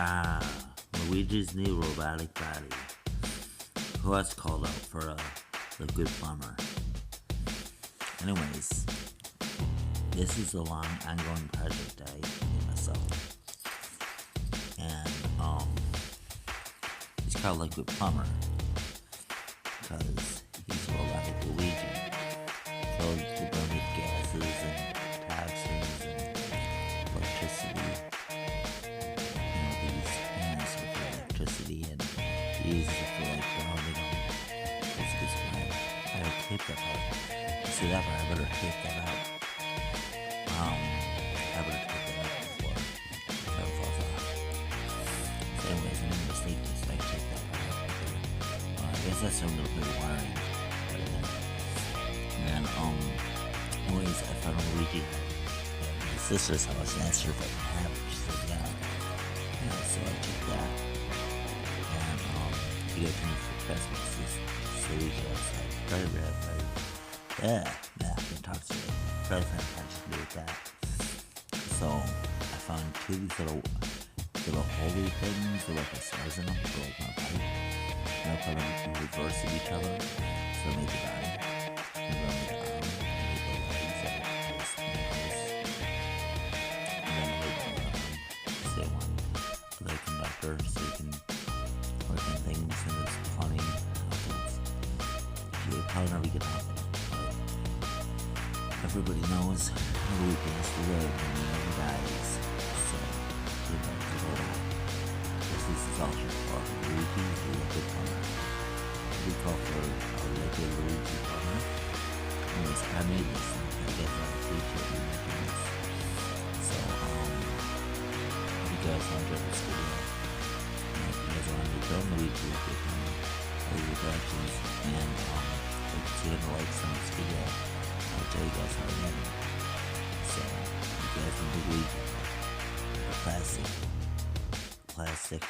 Ah, Luigi's new robotic body. Who else called out for the good plumber? Anyways, this is a long ongoing project I made myself. And he's called like good plumber because he's a robotic Luigi. Filled to burn with gases and toxins and electricity. These hands with electricity and he uses it for like grounding them. It's this way. I gotta tape that out. You see that, but I better tape that out. I better tape that out before it falls off. So anyways, I made a mistake this, I tape that out. I guess that's some little bit of wiring. And anyways, I found Luigi at my sister's house and asked her if I could have it. She said yeah. So I took that and he gave it to me for Christmas. So we go outside. I can talk to you. Probably had to do with that. So I found two of these little holy things with like a size in them for like my bike. And I put them in reverse of each other. So I made the body. And then I made the arm. I made the legs. I made this and this. And then I made the same one. Like conductor so you can work on things and there's plumbing outlets. You probably never get out there. Everybody knows who passed away when he never dies. So this is also called Luigi the Plumber. We call her a regular Luigi Plumber. Anyways, I made this and I guess I'll feature in making this. So if you guys enjoyed this video, if you guys want to film Luigi with me, leave your reactions and if you have likes on this video, I'll tell you guys how I made it. So you guys can believe it. The plastic